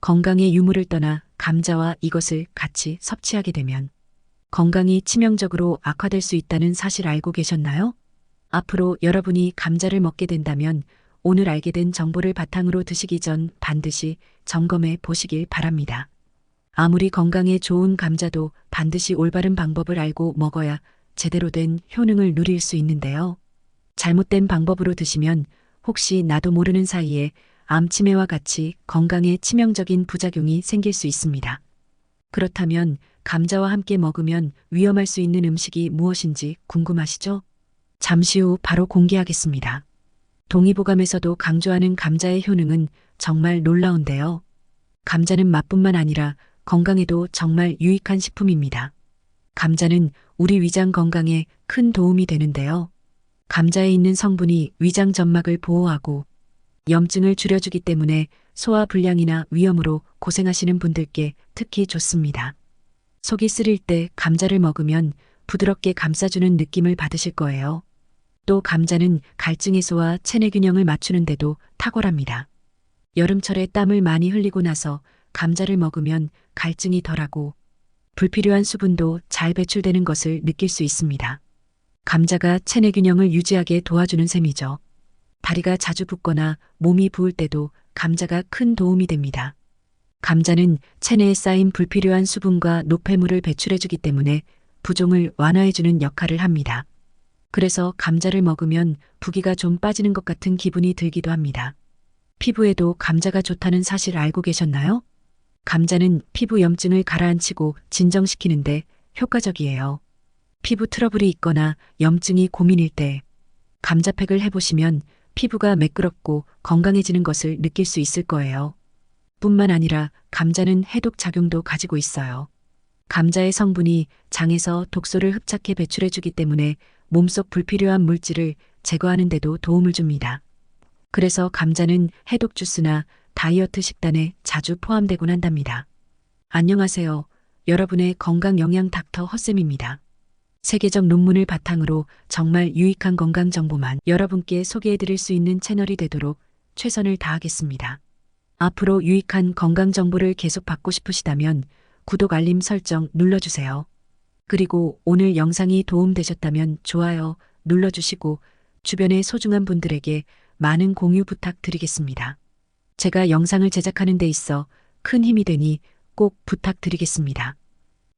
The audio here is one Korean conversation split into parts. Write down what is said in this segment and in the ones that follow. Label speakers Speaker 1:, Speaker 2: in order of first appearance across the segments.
Speaker 1: 건강의 유무를 떠나 감자와 이것을 같이 섭취하게 되면 건강이 치명적으로 악화될 수 있다는 사실 알고 계셨나요? 앞으로 여러분이 감자를 먹게 된다면 오늘 알게 된 정보를 바탕으로 드시기 전 반드시 점검해 보시길 바랍니다. 아무리 건강에 좋은 감자도 반드시 올바른 방법을 알고 먹어야 제대로 된 효능을 누릴 수 있는데요. 잘못된 방법으로 드시면 혹시 나도 모르는 사이에 암치매와 같이 건강에 치명적인 부작용이 생길 수 있습니다. 그렇다면 감자와 함께 먹으면 위험할 수 있는 음식이 무엇인지 궁금하시죠? 잠시 후 바로 공개하겠습니다. 동의보감에서도 강조하는 감자의 효능은 정말 놀라운데요. 감자는 맛뿐만 아니라 건강에도 정말 유익한 식품입니다. 감자는 우리 위장 건강에 큰 도움이 되는데요. 감자에 있는 성분이 위장 점막을 보호하고 염증을 줄여주기 때문에 소화 불량이나 위염으로 고생하시는 분들께 특히 좋습니다. 속이 쓰릴 때 감자를 먹으면 부드럽게 감싸주는 느낌을 받으실 거예요. 또 감자는 갈증 해소와 체내 균형을 맞추는 데도 탁월합니다. 여름철에 땀을 많이 흘리고 나서 감자를 먹으면 갈증이 덜하고 불필요한 수분도 잘 배출되는 것을 느낄 수 있습니다. 감자가 체내 균형을 유지하게 도와주는 셈이죠. 다리가 자주 붓거나 몸이 부을 때도 감자가 큰 도움이 됩니다. 감자는 체내에 쌓인 불필요한 수분과 노폐물을 배출해주기 때문에 부종을 완화해주는 역할을 합니다. 그래서 감자를 먹으면 부기가 좀 빠지는 것 같은 기분이 들기도 합니다. 피부에도 감자가 좋다는 사실 알고 계셨나요? 감자는 피부 염증을 가라앉히고 진정시키는데 효과적이에요. 피부 트러블이 있거나 염증이 고민일 때 감자팩을 해보시면 피부가 매끄럽고 건강해지는 것을 느낄 수 있을 거예요. 뿐만 아니라 감자는 해독 작용도 가지고 있어요. 감자의 성분이 장에서 독소를 흡착해 배출해주기 때문에 몸속 불필요한 물질을 제거하는 데도 도움을 줍니다. 그래서 감자는 해독 주스나 다이어트 식단에 자주 포함되곤 한답니다. 안녕하세요. 여러분의 건강 영양 닥터 헛쌤입니다. 세계적 논문을 바탕으로 정말 유익한 건강 정보만 여러분께 소개해드릴 수 있는 채널이 되도록 최선을 다하겠습니다. 앞으로 유익한 건강 정보를 계속 받고 싶으시다면 구독 알림 설정 눌러주세요. 그리고 오늘 영상이 도움되셨다면 좋아요 눌러주시고 주변의 소중한 분들에게 많은 공유 부탁드리겠습니다. 제가 영상을 제작하는 데 있어 큰 힘이 되니 꼭 부탁드리겠습니다.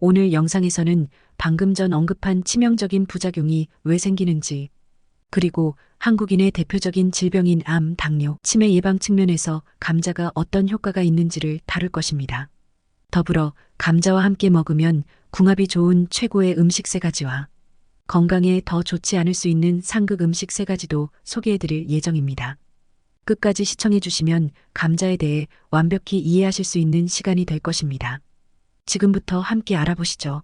Speaker 1: 오늘 영상에서는 방금 전 언급한 치명적인 부작용이 왜 생기는지, 그리고 한국인의 대표적인 질병인 암, 당뇨, 치매 예방 측면에서 감자가 어떤 효과가 있는지를 다룰 것입니다. 더불어 감자와 함께 먹으면 궁합이 좋은 최고의 음식 3가지와 건강에 더 좋지 않을 수 있는 상극 음식 3가지도 소개해드릴 예정입니다. 끝까지 시청해주시면 감자에 대해 완벽히 이해하실 수 있는 시간이 될 것입니다. 지금부터 함께 알아보시죠.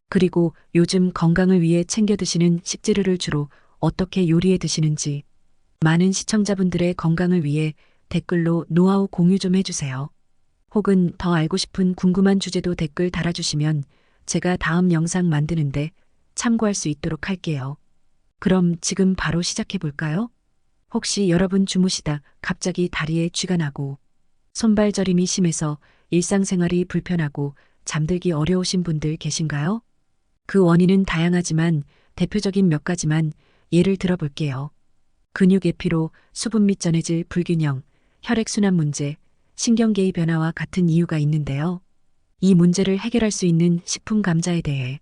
Speaker 1: 그리고 요즘 건강을 위해 챙겨 드시는 식재료를 주로 어떻게 요리해 드시는지 많은 시청자분들의 건강을 위해 댓글로 노하우 공유 좀 해주세요. 혹은 더 알고 싶은 궁금한 주제도 댓글 달아주시면 제가 다음 영상 만드는데 참고할 수 있도록 할게요. 그럼 지금 바로 시작해 볼까요? 혹시 여러분 주무시다 갑자기 다리에 쥐가 나고 손발 저림이 심해서 일상생활이 불편하고 잠들기 어려우신 분들 계신가요? 그 원인은 다양하지만 대표적인 몇 가지만 예를 들어 볼게요. 근육의 피로, 수분 및 전해질 불균형, 혈액순환 문제, 신경계의 변화와 같은 이유가 있는데요. 이 문제를 해결할 수 있는 식품 감자에 대해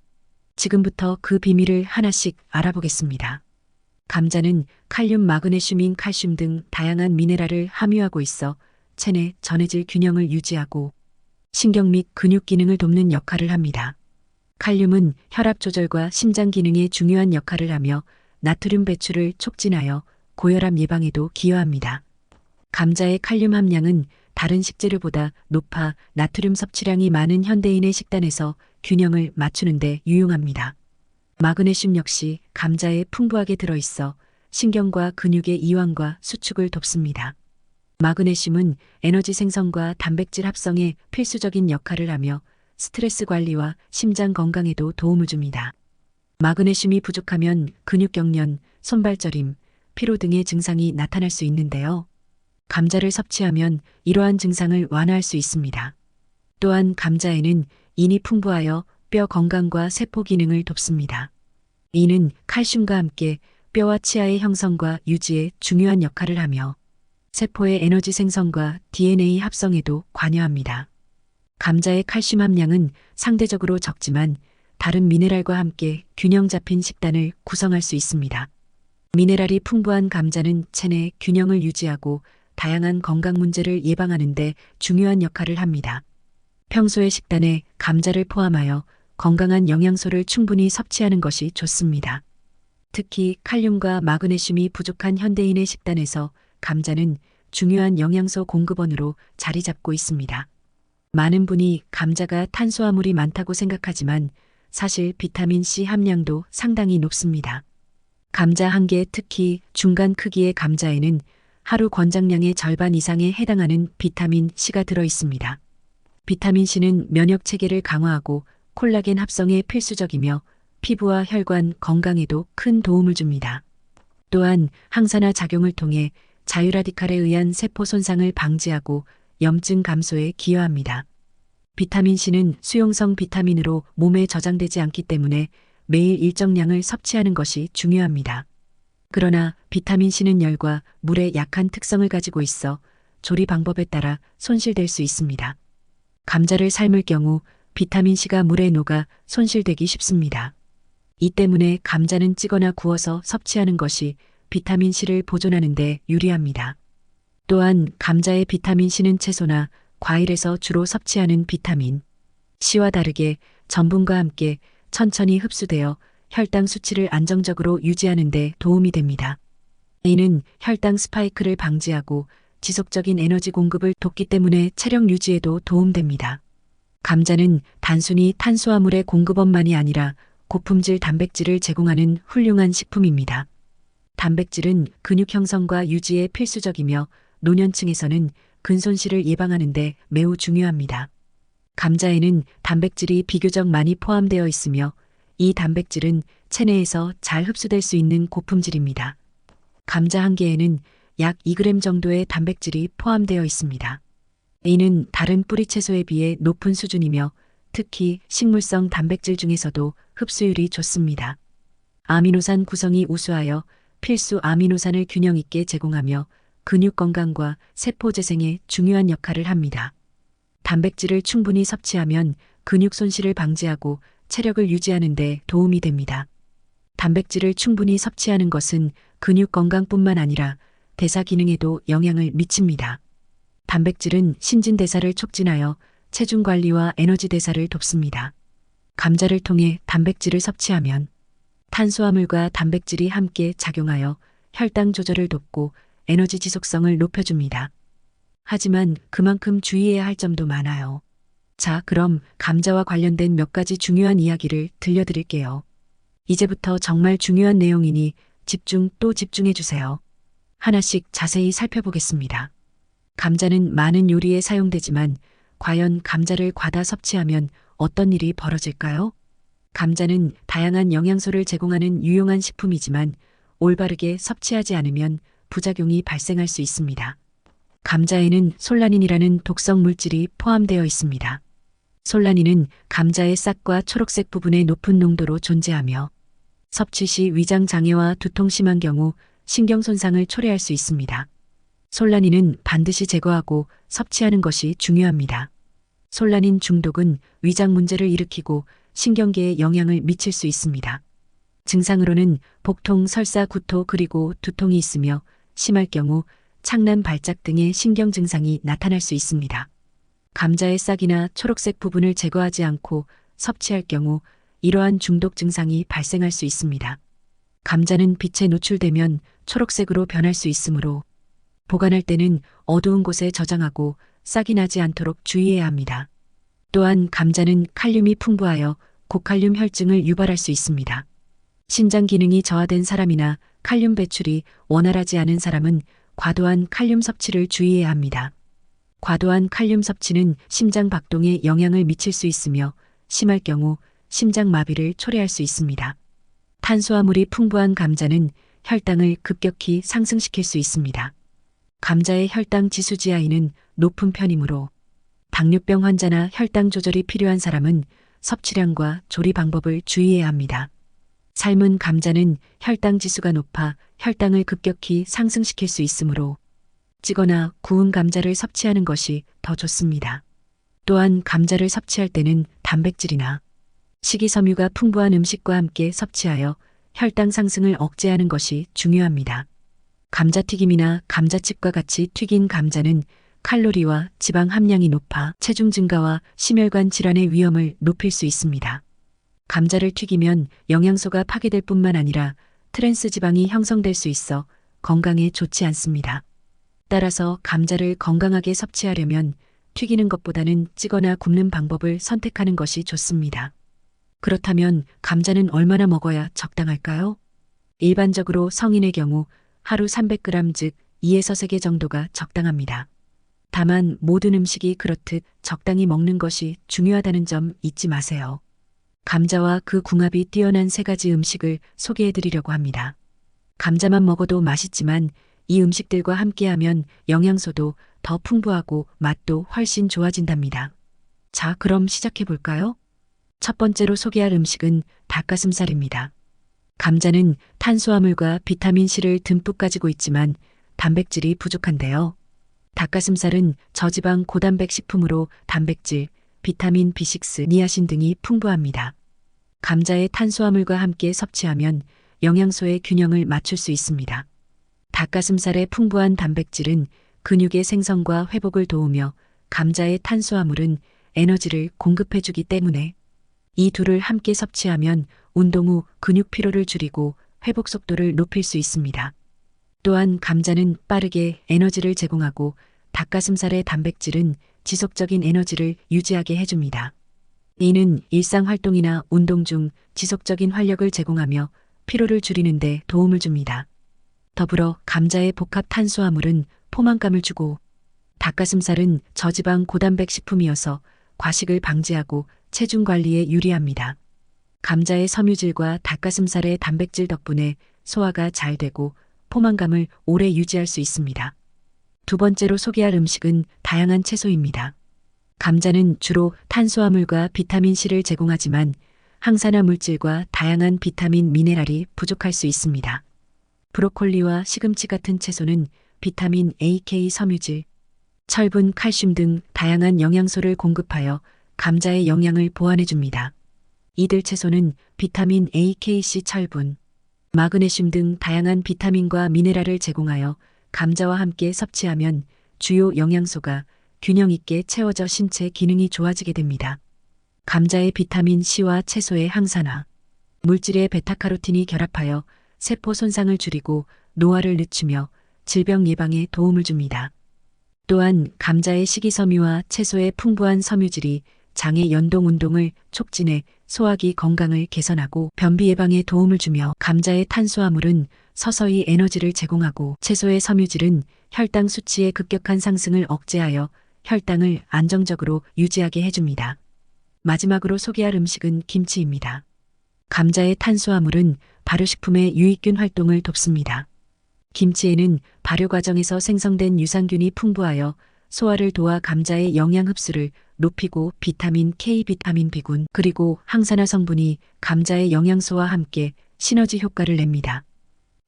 Speaker 1: 지금부터 그 비밀을 하나씩 알아보겠습니다. 감자는 칼륨, 마그네슘인 칼슘 등 다양한 미네랄을 함유하고 있어 체내 전해질 균형을 유지하고 신경 및 근육 기능을 돕는 역할을 합니다. 칼륨은 혈압 조절과 심장 기능에 중요한 역할을 하며 나트륨 배출을 촉진하여 고혈압 예방에도 기여합니다. 감자의 칼륨 함량은 다른 식재료보다 높아 나트륨 섭취량이 많은 현대인의 식단에서 균형을 맞추는 데 유용합니다. 마그네슘 역시 감자에 풍부하게 들어있어 신경과 근육의 이완과 수축을 돕습니다. 마그네슘은 에너지 생성과 단백질 합성에 필수적인 역할을 하며 스트레스 관리와 심장 건강에도 도움을 줍니다. 마그네슘이 부족하면 근육 경련, 손발 저림, 피로 등의 증상이 나타날 수 있는데요. 감자를 섭취하면 이러한 증상을 완화할 수 있습니다. 또한 감자에는 인이 풍부하여 뼈 건강과 세포 기능을 돕습니다. 이는 칼슘과 함께 뼈와 치아의 형성과 유지에 중요한 역할을 하며 세포의 에너지 생성과 DNA 합성에도 관여합니다. 감자의 칼슘 함량은 상대적으로 적지만 다른 미네랄과 함께 균형 잡힌 식단을 구성할 수 있습니다. 미네랄이 풍부한 감자는 체내 균형을 유지하고 다양한 건강 문제를 예방하는 데 중요한 역할을 합니다. 평소의 식단에 감자를 포함하여 건강한 영양소를 충분히 섭취하는 것이 좋습니다. 특히 칼륨과 마그네슘이 부족한 현대인의 식단에서 감자는 중요한 영양소 공급원으로 자리 잡고 있습니다. 많은 분이 감자가 탄수화물이 많다고 생각하지만 사실 비타민 C 함량도 상당히 높습니다. 감자 한 개, 특히 중간 크기의 감자에는 하루 권장량의 절반 이상에 해당하는 비타민 C가 들어 있습니다. 비타민 C는 면역 체계를 강화하고 콜라겐 합성에 필수적이며 피부와 혈관 건강에도 큰 도움을 줍니다. 또한 항산화 작용을 통해 자유라디칼에 의한 세포 손상을 방지하고 염증 감소에 기여합니다. 비타민 C는 수용성 비타민으로 몸에 저장되지 않기 때문에 매일 일정량을 섭취하는 것이 중요합니다. 그러나 비타민 C는 열과 물에 약한 특성을 가지고 있어 조리 방법에 따라 손실될 수 있습니다. 감자를 삶을 경우 비타민 C가 물에 녹아 손실되기 쉽습니다. 이 때문에 감자는 찌거나 구워서 섭취하는 것이 비타민 C를 보존하는 데 유리합니다. 또한 감자의 비타민 C는 채소나 과일에서 주로 섭취하는 비타민 C와 다르게 전분과 함께 천천히 흡수되어 혈당 수치를 안정적으로 유지하는 데 도움이 됩니다. 이는 혈당 스파이크를 방지하고 지속적인 에너지 공급을 돕기 때문에 체력 유지에도 도움됩니다. 감자는 단순히 탄수화물의 공급원만이 아니라 고품질 단백질을 제공하는 훌륭한 식품입니다. 단백질은 근육 형성과 유지에 필수적이며 노년층에서는 근손실을 예방하는 데 매우 중요합니다. 감자에는 단백질이 비교적 많이 포함되어 있으며 이 단백질은 체내에서 잘 흡수될 수 있는 고품질입니다. 감자 한 개에는 약 2g 정도의 단백질이 포함되어 있습니다. 이는 다른 뿌리채소에 비해 높은 수준이며 특히 식물성 단백질 중에서도 흡수율이 좋습니다. 아미노산 구성이 우수하여 필수 아미노산을 균형 있게 제공하며 근육 건강과 세포 재생에 중요한 역할을 합니다. 단백질을 충분히 섭취하면 근육 손실을 방지하고 체력을 유지하는 데 도움이 됩니다. 단백질을 충분히 섭취하는 것은 근육 건강뿐만 아니라 대사 기능에도 영향을 미칩니다. 단백질은 신진대사를 촉진하여 체중 관리와 에너지 대사를 돕습니다. 감자를 통해 단백질을 섭취하면 탄수화물과 단백질이 함께 작용하여 혈당 조절을 돕고 에너지 지속성을 높여줍니다. 하지만 그만큼 주의해야 할 점도 많아요. 자, 그럼 감자와 관련된 몇 가지 중요한 이야기를 들려드릴게요. 이제부터 정말 중요한 내용이니 집중 또 집중해 주세요. 하나씩 자세히 살펴보겠습니다. 감자는 많은 요리에 사용되지만 과연 감자를 과다 섭취하면 어떤 일이 벌어질까요? 감자는 다양한 영양소를 제공하는 유용한 식품이지만 올바르게 섭취하지 않으면 부작용이 발생할 수 있습니다. 감자에는 솔라닌이라는 독성 물질이 포함되어 있습니다. 솔라닌은 감자의 싹과 초록색 부분에 높은 농도로 존재하며 섭취 시 위장 장애와 두통 심한 경우 신경 손상을 초래할 수 있습니다. 솔라닌은 반드시 제거하고 섭취하는 것이 중요합니다. 솔라닌 중독은 위장 문제를 일으키고 신경계에 영향을 미칠 수 있습니다. 증상으로는 복통, 설사, 구토 그리고 두통이 있으며 심할 경우 창란, 발작 등의 신경 증상이 나타날 수 있습니다. 감자의 싹이나 초록색 부분을 제거하지 않고 섭취할 경우 이러한 중독 증상이 발생할 수 있습니다. 감자는 빛에 노출되면 초록색으로 변할 수 있으므로 보관할 때는 어두운 곳에 저장하고 싹이 나지 않도록 주의해야 합니다. 또한 감자는 칼륨이 풍부하여 고칼륨 혈증을 유발할 수 있습니다. 신장 기능이 저하된 사람이나 칼륨 배출이 원활하지 않은 사람은 과도한 칼륨 섭취를 주의해야 합니다. 과도한 칼륨 섭취는 심장 박동에 영향을 미칠 수 있으며 심할 경우 심장 마비를 초래할 수 있습니다. 탄수화물이 풍부한 감자는 혈당을 급격히 상승시킬 수 있습니다. 감자의 혈당 지수 GI는 높은 편이므로 당뇨병 환자나 혈당 조절이 필요한 사람은 섭취량과 조리 방법을 주의해야 합니다. 삶은 감자는 혈당 지수가 높아 혈당을 급격히 상승시킬 수 있으므로 찌거나 구운 감자를 섭취하는 것이 더 좋습니다. 또한 감자를 섭취할 때는 단백질이나 식이섬유가 풍부한 음식과 함께 섭취하여 혈당 상승을 억제하는 것이 중요합니다. 감자튀김이나 감자칩과 같이 튀긴 감자는 칼로리와 지방 함량이 높아 체중 증가와 심혈관 질환의 위험을 높일 수 있습니다. 감자를 튀기면 영양소가 파괴될 뿐만 아니라 트랜스 지방이 형성될 수 있어 건강에 좋지 않습니다. 따라서 감자를 건강하게 섭취하려면 튀기는 것보다는 찌거나 굽는 방법을 선택하는 것이 좋습니다. 그렇다면 감자는 얼마나 먹어야 적당할까요? 일반적으로 성인의 경우 하루 300g 즉 2에서 3개 정도가 적당합니다. 다만 모든 음식이 그렇듯 적당히 먹는 것이 중요하다는 점 잊지 마세요. 감자와 그 궁합이 뛰어난 3가지 음식을 소개해 드리려고 합니다. 감자만 먹어도 맛있지만 이 음식들과 함께하면 영양소도 더 풍부하고 맛도 훨씬 좋아진답니다. 자, 그럼 시작해 볼까요? 첫 번째로 소개할 음식은 닭가슴살입니다. 감자는 탄수화물과 비타민C를 듬뿍 가지고 있지만 단백질이 부족한데요. 닭가슴살은 저지방 고단백 식품으로 단백질, 비타민 B6, 니아신 등이 풍부합니다. 감자의 탄수화물과 함께 섭취하면 영양소의 균형을 맞출 수 있습니다. 닭가슴살의 풍부한 단백질은 근육의 생성과 회복을 도우며 감자의 탄수화물은 에너지를 공급해주기 때문에 이 둘을 함께 섭취하면 운동 후 근육 피로를 줄이고 회복 속도를 높일 수 있습니다. 또한 감자는 빠르게 에너지를 제공하고 닭가슴살의 단백질은 지속적인 에너지를 유지하게 해줍니다. 이는 일상활동이나 운동 중 지속적인 활력을 제공하며 피로를 줄이는 데 도움을 줍니다. 더불어 감자의 복합 탄수화물은 포만감을 주고 닭가슴살은 저지방 고단백 식품이어서 과식을 방지하고 체중 관리에 유리합니다. 감자의 섬유질과 닭가슴살의 단백질 덕분에 소화가 잘 되고 포만감을 오래 유지할 수 있습니다. 두 번째로 소개할 음식은 다양한 채소입니다. 감자는 주로 탄수화물과 비타민C를 제공하지만 항산화 물질과 다양한 비타민, 미네랄이 부족할 수 있습니다. 브로콜리와 시금치 같은 채소는 비타민 A, K 섬유질, 철분, 칼슘 등 다양한 영양소를 공급하여 감자의 영양을 보완해줍니다. 이들 채소는 비타민 A, K, C, 철분, 마그네슘 등 다양한 비타민과 미네랄을 제공하여 감자와 함께 섭취하면 주요 영양소가 균형 있게 채워져 신체 기능이 좋아지게 됩니다. 감자의 비타민 C와 채소의 항산화, 물질의 베타카로틴이 결합하여 세포 손상을 줄이고 노화를 늦추며 질병 예방에 도움을 줍니다. 또한 감자의 식이섬유와 채소의 풍부한 섬유질이 장의 연동 운동을 촉진해 소화기 건강을 개선하고 변비 예방에 도움을 주며 감자의 탄수화물은 서서히 에너지를 제공하고 채소의 섬유질은 혈당 수치의 급격한 상승을 억제하여 혈당을 안정적으로 유지하게 해줍니다. 마지막으로 소개할 음식은 김치입니다. 감자의 탄수화물은 발효식품의 유익균 활동을 돕습니다. 김치에는 발효 과정에서 생성된 유산균이 풍부하여 소화를 도와 감자의 영양 흡수를 높이고 비타민 K, 비타민 B군 그리고 항산화 성분이 감자의 영양소와 함께 시너지 효과를 냅니다.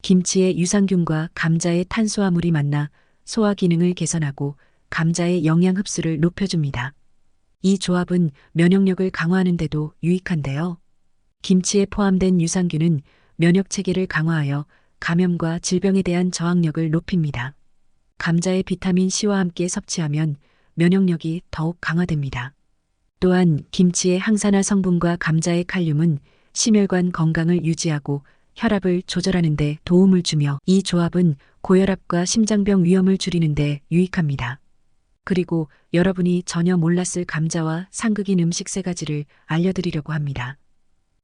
Speaker 1: 김치의 유산균과 감자의 탄수화물이 만나 소화 기능을 개선하고 감자의 영양 흡수를 높여줍니다. 이 조합은 면역력을 강화하는 데도 유익한데요. 김치에 포함된 유산균은 면역 체계를 강화하여 감염과 질병에 대한 저항력을 높입니다. 감자의 비타민 C와 함께 섭취하면 면역력이 더욱 강화됩니다. 또한 김치의 항산화 성분과 감자의 칼륨은 심혈관 건강을 유지하고 혈압을 조절하는 데 도움을 주며 이 조합은 고혈압과 심장병 위험을 줄이는 데 유익합니다. 그리고 여러분이 전혀 몰랐을 감자와 상극인 음식 3가지를 알려드리려고 합니다.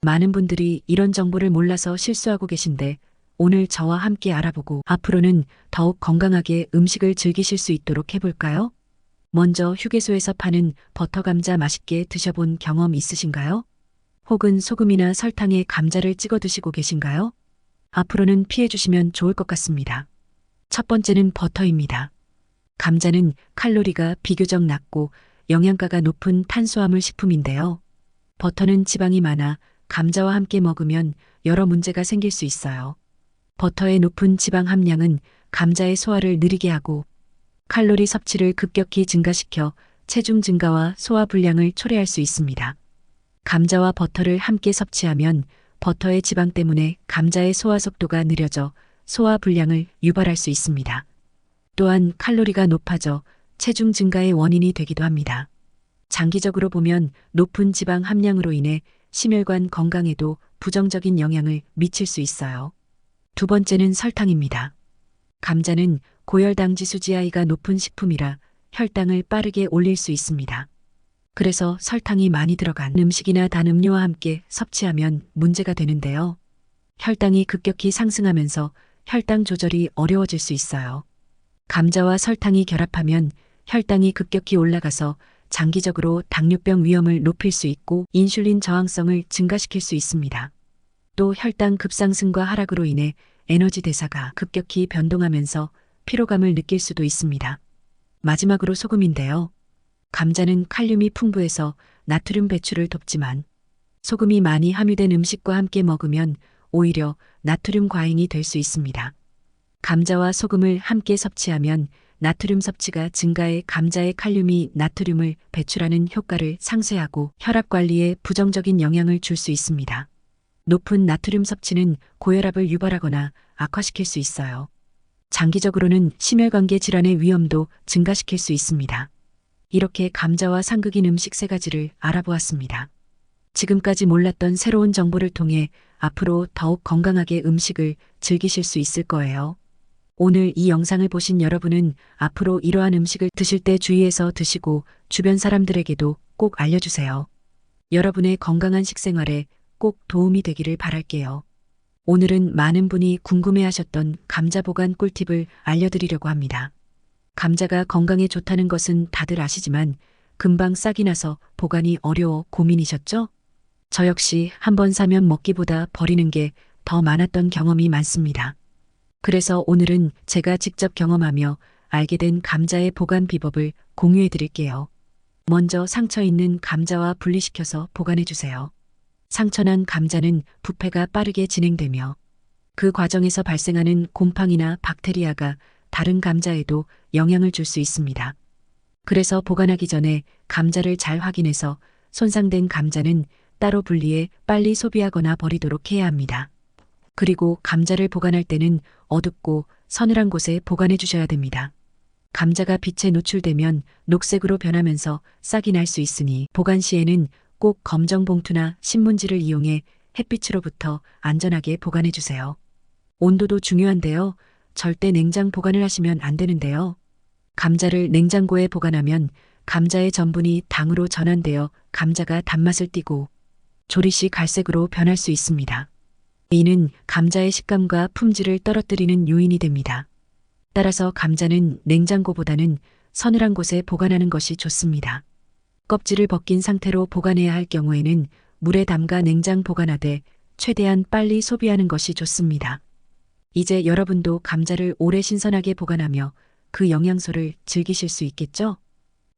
Speaker 1: 많은 분들이 이런 정보를 몰라서 실수하고 계신데 오늘 저와 함께 알아보고 앞으로는 더욱 건강하게 음식을 즐기실 수 있도록 해볼까요? 먼저 휴게소에서 파는 버터 감자 맛있게 드셔본 경험 있으신가요? 혹은 소금이나 설탕에 감자를 찍어 드시고 계신가요? 앞으로는 피해 주시면 좋을 것 같습니다. 첫 번째는 버터입니다. 감자는 칼로리가 비교적 낮고 영양가가 높은 탄수화물 식품인데요. 버터는 지방이 많아 감자와 함께 먹으면 여러 문제가 생길 수 있어요. 버터의 높은 지방 함량은 감자의 소화를 느리게 하고 칼로리 섭취를 급격히 증가시켜 체중 증가와 소화 불량을 초래할 수 있습니다. 감자와 버터를 함께 섭취하면 버터의 지방 때문에 감자의 소화 속도가 느려져 소화 불량을 유발할 수 있습니다. 또한 칼로리가 높아져 체중 증가의 원인이 되기도 합니다. 장기적으로 보면 높은 지방 함량으로 인해 심혈관 건강에도 부정적인 영향을 미칠 수 있어요. 두 번째는 설탕입니다. 감자는 고혈당 지수 GI가 높은 식품이라 혈당을 빠르게 올릴 수 있습니다. 그래서 설탕이 많이 들어간 음식이나 단 음료와 함께 섭취하면 문제가 되는데요. 혈당이 급격히 상승하면서 혈당 조절이 어려워질 수 있어요. 감자와 설탕이 결합하면 혈당이 급격히 올라가서 장기적으로 당뇨병 위험을 높일 수 있고 인슐린 저항성을 증가시킬 수 있습니다. 또 혈당 급상승과 하락으로 인해 에너지 대사가 급격히 변동하면서 피로감을 느낄 수도 있습니다. 마지막으로 소금인데요. 감자는 칼륨이 풍부해서 나트륨 배출을 돕지만 소금이 많이 함유된 음식과 함께 먹으면 오히려 나트륨 과잉이 될 수 있습니다. 감자와 소금을 함께 섭취하면 나트륨 섭취가 증가해 감자의 칼륨이 나트륨을 배출하는 효과를 상쇄하고 혈압 관리에 부정적인 영향을 줄 수 있습니다. 높은 나트륨 섭취는 고혈압을 유발하거나 악화시킬 수 있어요. 장기적으로는 심혈관계 질환의 위험도 증가시킬 수 있습니다. 이렇게 감자와 상극인 음식 3가지를 알아보았습니다. 지금까지 몰랐던 새로운 정보를 통해 앞으로 더욱 건강하게 음식을 즐기실 수 있을 거예요. 오늘 이 영상을 보신 여러분은 앞으로 이러한 음식을 드실 때 주의해서 드시고 주변 사람들에게도 꼭 알려주세요. 여러분의 건강한 식생활에 꼭 도움이 되기를 바랄게요. 오늘은 많은 분이 궁금해하셨던 감자 보관 꿀팁을 알려드리려고 합니다. 감자가 건강에 좋다는 것은 다들 아시지만 금방 싹이 나서 보관이 어려워 고민이셨죠? 저 역시 한번 사면 먹기보다 버리는 게 더 많았던 경험이 많습니다. 그래서 오늘은 제가 직접 경험하며 알게 된 감자의 보관 비법을 공유해 드릴게요. 먼저 상처 있는 감자와 분리시켜서 보관해 주세요. 상처난 감자는 부패가 빠르게 진행되며 그 과정에서 발생하는 곰팡이나 박테리아가 다른 감자에도 영향을 줄 수 있습니다. 그래서 보관하기 전에 감자를 잘 확인해서 손상된 감자는 따로 분리해 빨리 소비하거나 버리도록 해야 합니다. 그리고 감자를 보관할 때는 어둡고 서늘한 곳에 보관해 주셔야 됩니다. 감자가 빛에 노출되면 녹색으로 변하면서 싹이 날 수 있으니 보관 시에는 꼭 검정 봉투나 신문지를 이용해 햇빛으로부터 안전하게 보관해 주세요. 온도도 중요한데요. 절대 냉장 보관을 하시면 안 되는데요. 감자를 냉장고에 보관하면 감자의 전분이 당으로 전환되어 감자가 단맛을 띠고 조리 시 갈색으로 변할 수 있습니다. 이는 감자의 식감과 품질을 떨어뜨리는 요인이 됩니다. 따라서 감자는 냉장고보다는 서늘한 곳에 보관하는 것이 좋습니다. 껍질을 벗긴 상태로 보관해야 할 경우에는 물에 담가 냉장 보관하되 최대한 빨리 소비하는 것이 좋습니다. 이제 여러분도 감자를 오래 신선하게 보관하며 그 영양소를 즐기실 수 있겠죠?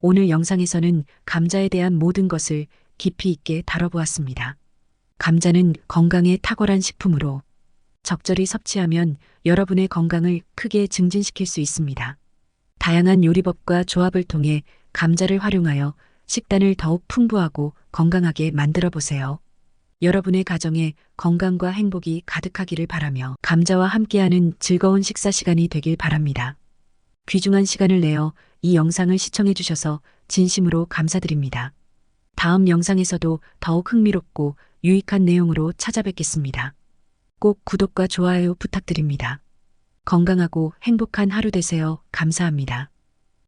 Speaker 1: 오늘 영상에서는 감자에 대한 모든 것을 깊이 있게 다뤄보았습니다. 감자는 건강에 탁월한 식품으로 적절히 섭취하면 여러분의 건강을 크게 증진시킬 수 있습니다. 다양한 요리법과 조합을 통해 감자를 활용하여 식단을 더욱 풍부하고 건강하게 만들어 보세요. 여러분의 가정에 건강과 행복이 가득하기를 바라며 감자와 함께하는 즐거운 식사 시간이 되길 바랍니다. 귀중한 시간을 내어 이 영상을 시청해 주셔서 진심으로 감사드립니다. 다음 영상에서도 더욱 흥미롭고 유익한 내용으로 찾아뵙겠습니다. 꼭 구독과 좋아요 부탁드립니다. 건강하고 행복한 하루 되세요. 감사합니다.